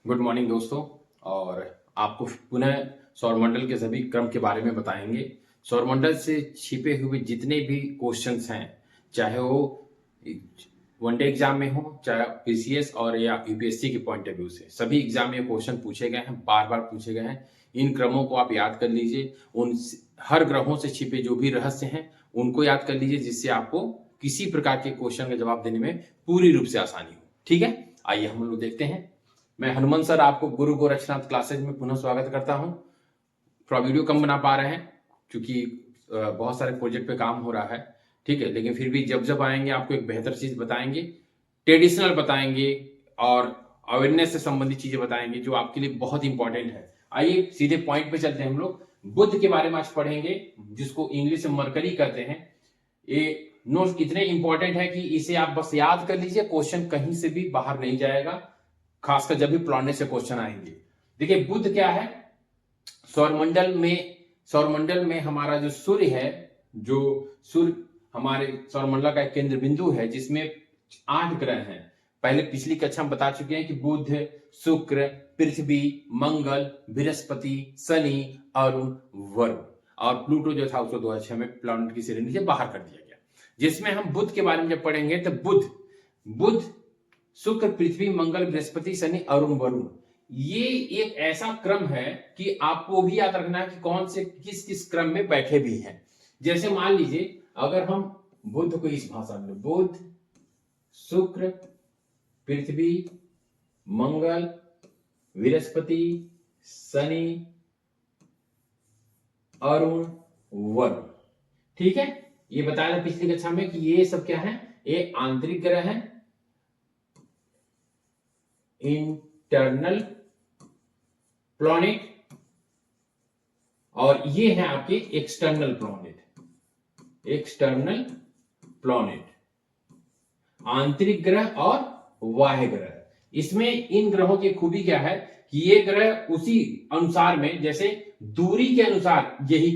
Good morning दोस्तों। और आपको पुनः सौरमंडल के सभी क्रम के बारे में बताएंगे। सौरमंडल से छिपे हुए जितने भी क्वेश्चंस हैं, चाहे वो वनडे एग्जाम में हो, चाहे पीसीएस और या यूपीएससी के पॉइंट ऑफ व्यू से, सभी एग्जाम में क्वेश्चन पूछे गए हैं, बार बार पूछे गए हैं। इन क्रमों को आप याद कर लीजिए। उन हर ग्रहों से छिपे जो भी रहस्य हैं उनको याद कर लीजिए, जिससे आपको किसी प्रकार के क्वेश्चन का जवाब देने में पूरी रूप से आसानी हो। ठीक है, आइए हम लोग देखते हैं। मैं हनुमान सर आपको गुरु गोरक्षनाथ क्लासेज में पुनः स्वागत करता हूं। थोड़ा वीडियो कम बना पा रहे हैं क्योंकि बहुत सारे प्रोजेक्ट पे काम हो रहा है। ठीक है, लेकिन फिर भी जब जब आएंगे आपको एक बेहतर चीज बताएंगे, ट्रेडिशनल बताएंगे और अवेयरनेस से संबंधित चीजें बताएंगे जो आपके लिए बहुत इंपॉर्टेंट है। आइए सीधे पॉइंट पे चलते हैं। हम लोग बुध के बारे में आज पढ़ेंगे, जिसको इंग्लिश में मरकरी कहते हैं। ये नोट्स इतने इंपॉर्टेंट है कि इसे आप बस याद कर लीजिए, क्वेश्चन कहीं से भी बाहर नहीं जाएगा, खासकर जब भी प्लॉनेट से क्वेश्चन आएंगे। देखिए बुध क्या है। सौरमंडल में हमारा जो सूर्य है, जो सूर्य हमारे सौरमंडल का एक केंद्र बिंदु है, जिसमें 8 ग्रह हैं। पहले पिछली कक्षा में बता चुके हैं कि बुध, शुक्र, पृथ्वी, मंगल, बृहस्पति, शनि, अरुण, वरुण, और प्लूटो जो था उसको 2006 में प्लैनेट की श्रेणी से बाहर कर दिया गया। जिसमें हम बुध के बारे में जब पढ़ेंगे तो बुध, शुक्र, पृथ्वी, मंगल, बृहस्पति, शनि, अरुण, वरुण, ये एक ऐसा क्रम है कि आपको भी याद रखना है कि कौन से किस किस क्रम में बैठे भी हैं। जैसे मान लीजिए अगर हम बुध को इस भाषा में, बुध, शुक्र, पृथ्वी, मंगल, बृहस्पति, शनि, अरुण, वरुण, ठीक है। ये बताया था पिछली कक्षा में कि ये सब क्या है, ये आंतरिक ग्रह है, इंटरनल प्लैनेट, और ये है आपके एक्सटर्नल प्लैनेट, आंतरिक ग्रह और बाह्य ग्रह। इसमें इन ग्रहों की खूबी क्या है कि ये ग्रह उसी अनुसार में, जैसे दूरी के अनुसार यही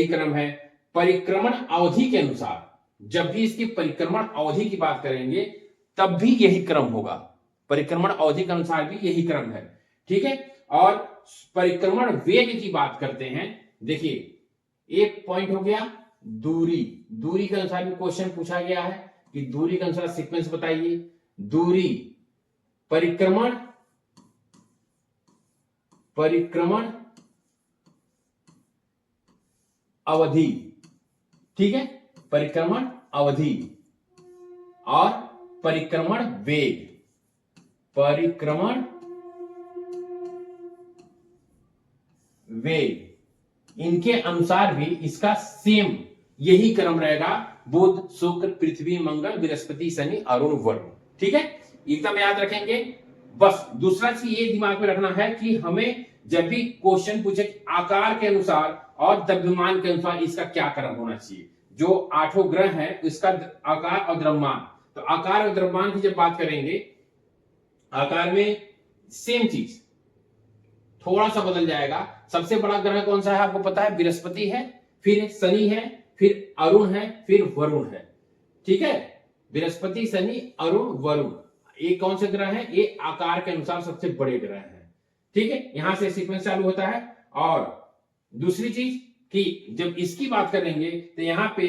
क्रम है, परिक्रमण अवधि के अनुसार, जब भी इसकी परिक्रमण अवधि की बात करेंगे तब भी यही क्रम होगा। परिक्रमण अवधि के अनुसार भी यही क्रम है, ठीक है। और परिक्रमण वेग की बात करते हैं। देखिए एक पॉइंट हो गया दूरी के अनुसार भी क्वेश्चन पूछा गया है कि दूरी के अनुसार सीक्वेंस बताइए। दूरी, परिक्रमण अवधि, ठीक है, परिक्रमण अवधि और परिक्रमण वेग, इनके अनुसार भी इसका सेम यही क्रम रहेगा। बुध, शुक्र, पृथ्वी, मंगल, बृहस्पति, शनि, अरुण, वरुण, ठीक है। एकदम याद रखेंगे। बस दूसरा चीज ये दिमाग में रखना है कि हमें जब भी क्वेश्चन पूछे आकार के अनुसार और द्रव्यमान के अनुसार इसका क्या क्रम होना चाहिए। जो 8 ग्रह हैं इसका आकार और द्रव्यमान, तो आकार और द्रव्यमान की जब बात करेंगे, आकार में सेम चीज, थोड़ा सा बदल जाएगा। सबसे बड़ा ग्रह कौन सा है आपको पता है, बृहस्पति है, फिर शनि है, फिर अरुण है, फिर वरुण है, ठीक है। बृहस्पति, शनि, अरुण, वरुण, ये कौन से ग्रह हैं, ये आकार के अनुसार सबसे बड़े ग्रह हैं, ठीक है। यहां से सीक्वेंस चालू होता है। और दूसरी चीज कि जब इसकी बात करेंगे तो यहां पे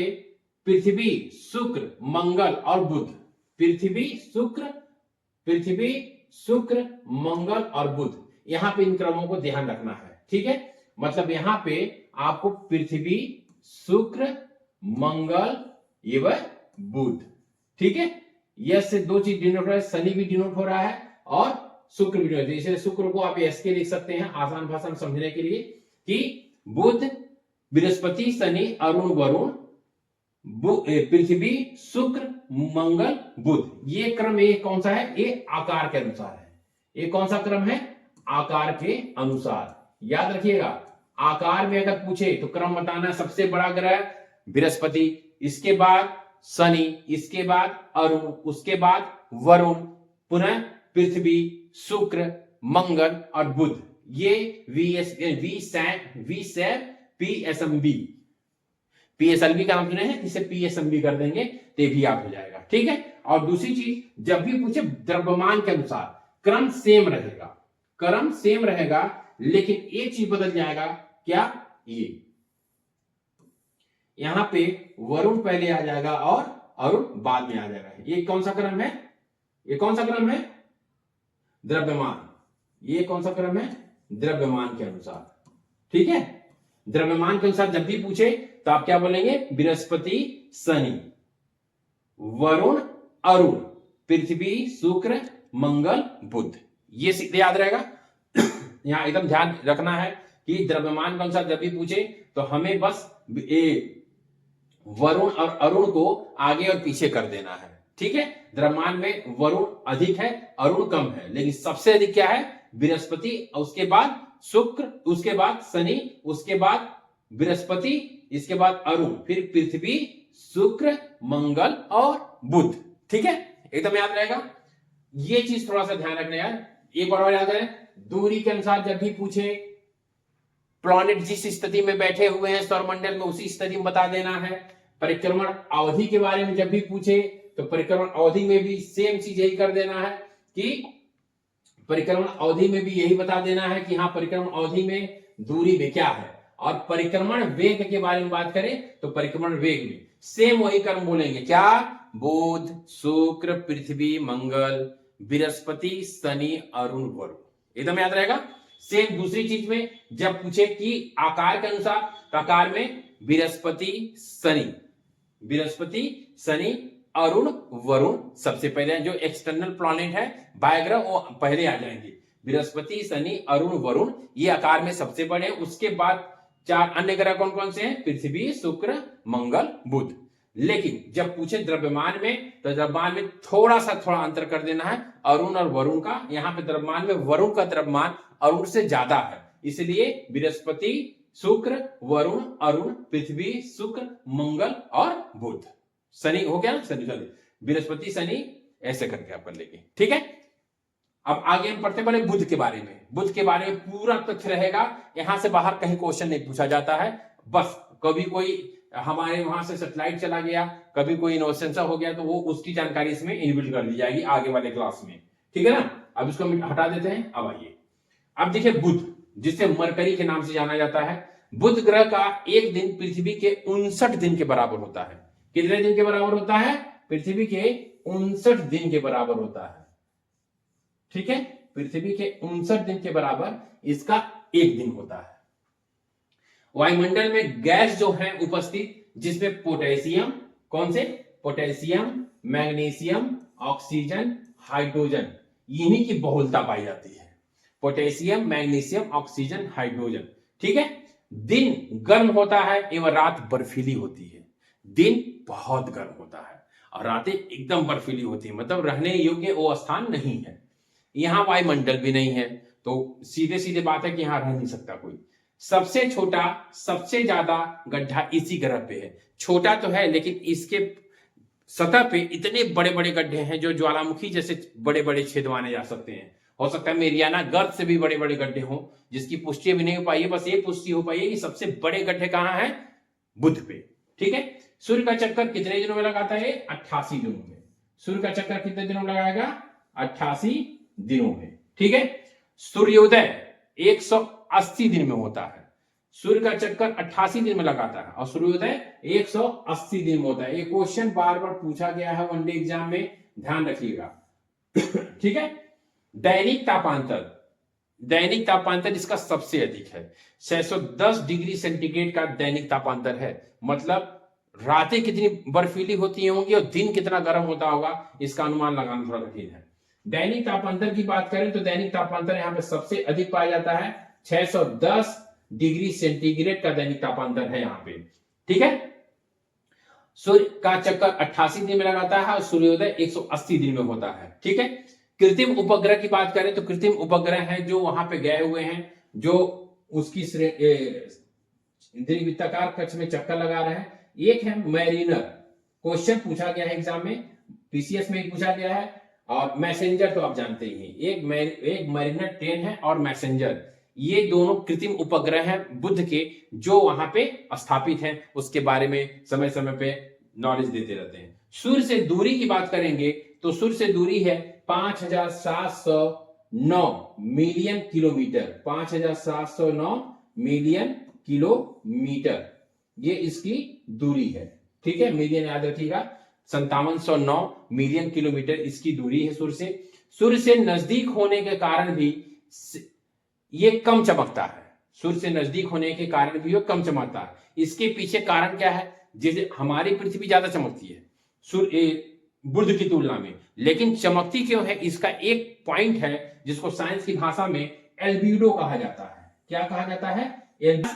पृथ्वी, शुक्र, मंगल और बुध, पृथ्वी, शुक्र, मंगल और बुध, यहां पे इन क्रमों को ध्यान रखना है, ठीक है। मतलब यहां पे आपको पृथ्वी, शुक्र, मंगल एवं बुध, ठीक है। यस से 2 चीज डिनोट हो रहा है, शनि भी डिनोट हो रहा है और शुक्र भी डिनोट। जैसे शुक्र को आप एस के लिख सकते हैं आसान भाषा में समझने के लिए कि बुध, बृहस्पति, शनि, अरुण, वरुण, पृथ्वी, शुक्र, मंगल, बुध, ये क्रम ये कौन सा है, ये आकार के अनुसार है। ये कौन सा क्रम है, आकार के अनुसार। याद रखिएगा, आकार में अगर पूछे तो क्रम बताना, सबसे बड़ा ग्रह बृहस्पति, इसके बाद शनि, इसके बाद अरुण, उसके बाद वरुण, पुनः पृथ्वी, शुक्र, मंगल और बुध। ये पीएसएलवी का नाम सुने हैं, इसे पीएसएमबी कर देंगे तो भी याद हो जाएगा, ठीक है। और दूसरी चीज, जब भी पूछे द्रव्यमान के अनुसार क्रम सेम रहेगा, क्रम सेम रहेगा, लेकिन एक चीज बदल जाएगा, क्या? ये यहां पे वरुण पहले आ जाएगा और अरुण बाद में आ जाएगा। ये कौन सा क्रम है? ये कौन सा क्रम है? द्रव्यमान। ये कौन सा क्रम है? द्रव्यमान के अनुसार। ठीक है, द्रव्यमान के अनुसार जब भी पूछे तो आप क्या बोलेंगे? बृहस्पति, शनि, वरुण, अरुण, पृथ्वी, शुक्र, मंगल, बुध। ये सीधे याद रहेगा। यहां एकदम ध्यान रखना है कि द्रव्यमान के अनुसार जब भी पूछे तो हमें बस वरुण और अरुण को आगे और पीछे कर देना है। ठीक है, द्रव्यमान में वरुण अधिक है, अरुण कम है, लेकिन सबसे अधिक क्या है? बृहस्पति, उसके बाद शुक्र, उसके बाद शनि, उसके बाद बृहस्पति, इसके बाद अरुण, फिर पृथ्वी, शुक्र, मंगल और बुध। ठीक है, एकदम याद रहेगा। ये चीज थोड़ा सा ध्यान रखना यार। एक बार और याद करें, दूरी के अनुसार जब भी पूछे, प्लैनेट जिस स्थिति में बैठे हुए हैं सौरमंडल में उसी स्थिति में बता देना है। परिक्रमण अवधि के बारे में जब भी पूछे तो परिक्रमण अवधि में भी सेम चीज यही कर देना है कि परिक्रमण अवधि में भी यही बता देना है कि हाँ, परिक्रमण अवधि में दूरी में क्या है। और परिक्रमण वेग के बारे में बात करें तो परिक्रमण वेग में सेम वही क्रम बोलेंगे, क्या? बुध, शुक्र, पृथ्वी, मंगल, बृहस्पति, शनि, अरुण, वरुण। एकदम याद रहेगा। सेम दूसरी चीज में जब पूछे कि आकार के अनुसार तो आकार में बृहस्पति, शनि, अरुण, वरुण सबसे पहले जो एक्सटर्नल प्लैनेट है बायोग्रह वो पहले आ जाएंगे। बृहस्पति, शनि, अरुण, वरुण ये आकार में सबसे बड़े हैं। उसके बाद 4 अन्य ग्रह कौन कौन से हैं? पृथ्वी, शुक्र, मंगल, बुध। लेकिन जब पूछे द्रव्यमान में तो द्रव्यमान में थोड़ा अंतर कर देना है अरुण और वरुण का। यहाँ पे द्रव्यमान में वरुण का द्रव्यमान अरुण से ज्यादा है, इसलिए बृहस्पति, शुक्र, वरुण, अरुण, पृथ्वी, शुक्र, मंगल और बुध। शनि हो गया ना, शनि, बृहस्पति, शनि, ऐसे करके आप कर लेंगे। ठीक है, अब आगे हम पढ़ते पड़े बुध के बारे में। बुध के बारे में पूरा तथ्य रहेगा, यहां से बाहर कहीं क्वेश्चन नहीं पूछा जाता है। बस कभी कोई हमारे वहां से सैटेलाइट चला गया, कभी कोई इनोवेशन हो गया तो वो उसकी जानकारी इसमें इनबिल्ट कर दी जाएगी आगे वाले क्लास में। ठीक है ना, अब इसको हटा देते हैं। अब आइए, अब देखिए बुध, जिसे मरकरी के नाम से जाना जाता है। बुध ग्रह का एक दिन पृथ्वी के 59 दिन के बराबर होता है। कितने दिन के बराबर होता है? पृथ्वी के 59 दिन के बराबर होता है। ठीक है, पृथ्वी के 59 दिन के बराबर इसका एक दिन होता है। वायुमंडल में गैस जो है उपस्थित, जिसमें पोटेशियम, कौन से? पोटेशियम, मैग्नीशियम, ऑक्सीजन, हाइड्रोजन, इन्हीं की बहुलता पाई जाती है। Potassium, magnesium, oxygen, hydrogen. ठीक है, दिन गर्म होता है एवं रात बर्फीली होती है। दिन बहुत गर्म होता है और रातें एकदम बर्फीली होती है, मतलब रहने योग्य वो स्थान नहीं है। यहां वायुमंडल भी नहीं है, तो सीधे सीधे बात है कि यहां रह नहीं सकता कोई। सबसे छोटा, सबसे ज्यादा गड्ढा इसी ग्रह पे है। छोटा तो है लेकिन इसके सतह पे इतने बड़े बड़े गड्ढे हैं जो ज्वालामुखी जैसे बड़े बड़े छेद माने जा सकते हैं। हो सकता है मेरियाना गर्त से भी बड़े बड़े गड्ढे हों, जिसकी पुष्टि अभी नहीं हो पाई है। बस ये पुष्टि हो पाई है कि सबसे बड़े गड्ढे कहां हैं? बुध पे। ठीक है, सूर्य का चक्कर कितने दिनों में लगाता है? 88 दिनों में। सूर्य का चक्कर कितने दिनों में लगाएगा? 88 दिनों में। ठीक है, सूर्योदय 180 दिन में होता है। सूर्य का चक्कर 88 दिन में लगाता है और सूर्योदय 180 दिन में होता है। ये क्वेश्चन बार बार पूछा गया है वनडे एग्जाम में, ध्यान रखिएगा। ठीक है, दैनिक तापांतर इसका सबसे अधिक है। 610 डिग्री सेंटीग्रेड का दैनिक तापांतर है। मतलब रातें कितनी बर्फीली होती होंगी और दिन कितना गर्म होता होगा, इसका अनुमान लगाना थोड़ा कठिन है। दैनिक तापांतर की बात करें तो दैनिक तापांतर यहाँ पे सबसे अधिक पाया जाता है। 610 डिग्री सेंटीग्रेड का दैनिक तापांतर है यहाँ पे। ठीक है, सूर्य का चक्कर 88 दिन में लगाता है और सूर्योदय 180 दिन में होता है। ठीक है, कृत्रिम उपग्रह की बात करें तो कृत्रिम उपग्रह हैं जो वहां पे गए हुए हैं, जो उसकी वृत्ताकार कक्ष में चक्कर लगा रहे हैं। एक है मैरिनर, क्वेश्चन पूछा गया है एग्जाम में, पीसीएस में पूछा गया है। और मैसेंजर तो आप जानते ही हैं, एक मैरिनर 10 है और मैसेंजर, ये दोनों कृत्रिम उपग्रह हैं बुध के, जो वहां पे स्थापित हैं। उसके बारे में समय समय पे नॉलेज देते रहते हैं। सूर्य से दूरी की बात करेंगे तो सूर्य से दूरी है 5709 मिलियन किलोमीटर, 5709 मिलियन किलोमीटर, ये इसकी दूरी है। ठीक है, मिलियन याद रखिएगा, 5709 मिलियन किलोमीटर इसकी दूरी है सूर्य से। सूर्य से नजदीक होने के कारण भी ये कम चमकता है, सूर्य से नजदीक होने के कारण भी ये कम चमकता है। इसके पीछे कारण क्या है? जैसे हमारी पृथ्वी ज्यादा चमकती है सूर्य बुध की तुलना में, लेकिन चमकती क्यों है? इसका एक पॉइंट है जिसको साइंस की भाषा में एल्बिडो कहा जाता है। क्या कहा जाता है?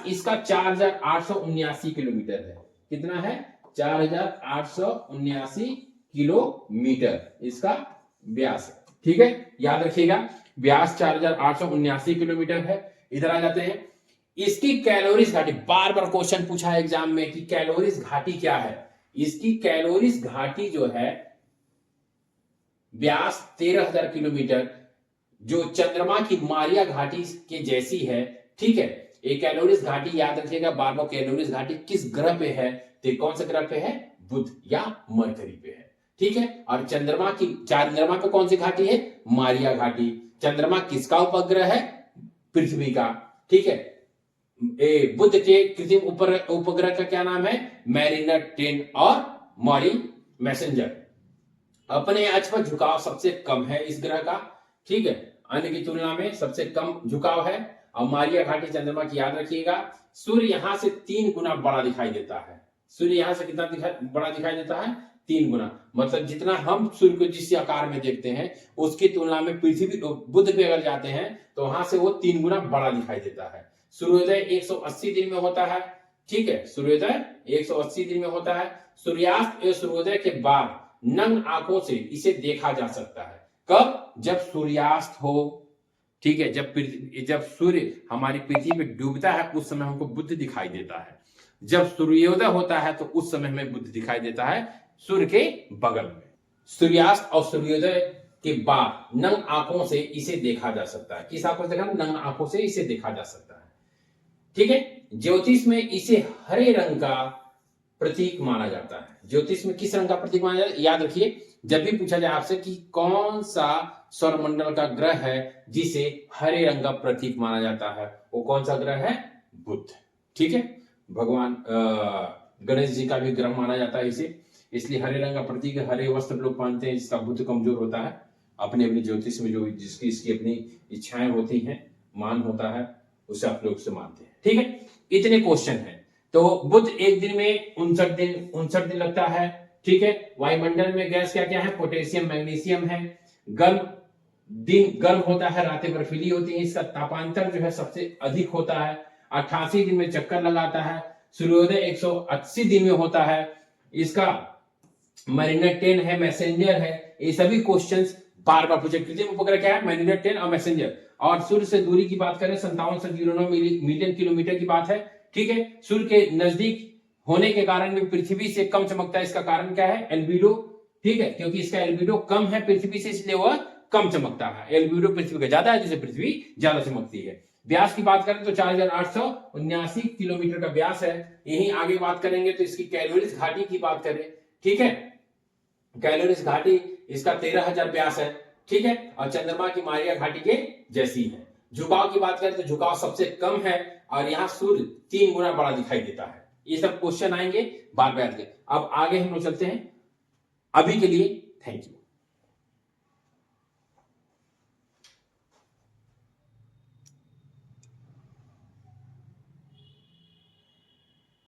इसका 4879 किलोमीटर है। कितना है? 4879 किलोमीटर इसका व्यास है। ठीक है, याद रखिएगा, व्यास 4879 किलोमीटर है। इधर आ जाते हैं, इसकी कैलोरीज घाटी, बार बार क्वेश्चन पूछा है एग्जाम में कि कैलोरीज घाटी क्या है। इसकी कैलोरीज घाटी जो है व्यास 13,000 किलोमीटर, जो चंद्रमा की मारिया घाटी के जैसी है। ठीक है, एक कैलोरीज घाटी याद रखिएगा, बार बार कैलोरीज घाटी किस ग्रह पे है? तो कौन सा ग्रह पे है? बुध या मरकरी पे है। ठीक है, और चंद्रमा पे कौन सी घाटी है? मारिया घाटी। चंद्रमा किसका उपग्रह है? पृथ्वी का। ठीक है, बुध के कृत्रिम उपग्रह का क्या नाम है? मैरिनर 10 और मॉरी मैसेंजर। अपने अक्ष पर झुकाव सबसे कम है इस ग्रह का। ठीक है, अन्य की तुलना में सबसे कम झुकाव है। और मारिया घाटी चंद्रमा की याद रखिएगा, सूर्य यहां से 3 गुना बड़ा दिखाई देता है। सूर्य यहां से कितना बड़ा दिखाई देता है? 3 गुना। मतलब जितना हम सूर्य को जिस आकार में देखते हैं उसकी तुलना में पृथ्वी बुध पे अगर जाते हैं तो वहां से वो 3 गुना बड़ा दिखाई देता है। सूर्योदय 180 दिन में होता है। ठीक है, सूर्योदय 180 दिन में होता है। सूर्यास्त या सूर्योदय के बाद नग्न आंखों से इसे देखा जा सकता है। कब? जब सूर्यास्त हो। ठीक है, जब सूर्य हमारी पृथ्वी पे डूबता है उस समय हमको बुध दिखाई देता है। जब सूर्योदय होता है तो उस समय हमें बुध दिखाई देता है सूर्य के बगल में। सूर्यास्त और सूर्योदय के बाद नग्न आंखों से इसे देखा जा सकता है। किस आंखों से देखा? नग्न आंखों से इसे देखा जा सकता है। ठीक है, ज्योतिष में इसे हरे रंग का प्रतीक माना जाता है। ज्योतिष में किस रंग का प्रतीक माना जाता है? याद रखिए, जब भी पूछा जाए आपसे कि कौन सा सौरमंडल का ग्रह है जिसे हरे रंग का प्रतीक माना जाता है, वो कौन सा ग्रह है? बुध। ठीक है, भगवान गणेश जी का भी ग्रह माना जाता है इसे, इसलिए हरे रंग का प्रतीक हरे वस्त्र लोग पहनते हैं। जिसका बुध कमजोर होता है, अपने अपनी ज्योतिष में जो जिसकी इसकी अपनी इच्छाएं होती हैं, मान होता है, उसे आप लोग से मानते हैं। ठीक है, इतने क्वेश्चन हैं। तो बुध एक दिन में 59 दिन लगता है। ठीक है, वायुमंडल में गैस क्या क्या है? पोटेशियम, मैग्नीशियम है। गर्म होता है, रातें बर्फीली होती हैं। इसका तापांतर जो है सबसे अधिक होता है। 88 दिन में चक्कर लगाता है। सूर्योदय 180 दिन में होता है। इसका मैरिनर 10 है, मैसेंजर है। ये सभी क्वेश्चंस बार बार पूछे। कृत्रिम उपग्रह क्या है? मैरिनर 10 और मैसेंजर। और सूर्य से दूरी की बात करें 5709 मिलियन किलोमीटर की बात है। ठीक है, सूर्य के नजदीक होने के कारण भी पृथ्वी से कम चमकता है। इसका कारण क्या है? एल्बिडो। ठीक है, क्योंकि इसका एल्बिडो कम है पृथ्वी से, इसलिए वह कम चमकता है। एल्बिडो पृथ्वी का ज्यादा है, जिससे पृथ्वी ज्यादा चमकती है। व्यास की बात करें तो 4879 किलोमीटर का व्यास है। यही आगे बात करेंगे तो इसकी कैलोरीज घाटी की बात करें। ठीक है, कैलोरीज घाटी इसका 13,000 व्यास है। ठीक है, और चंद्रमा की मारिया घाटी के जैसी है। झुकाव की बात करें तो झुकाव सबसे कम है और यहाँ सूर्य 3 गुना बड़ा दिखाई देता है। ये सब क्वेश्चन आएंगे बार बार। अब आगे हम लोग चलते हैं। अभी के लिए थैंक यू।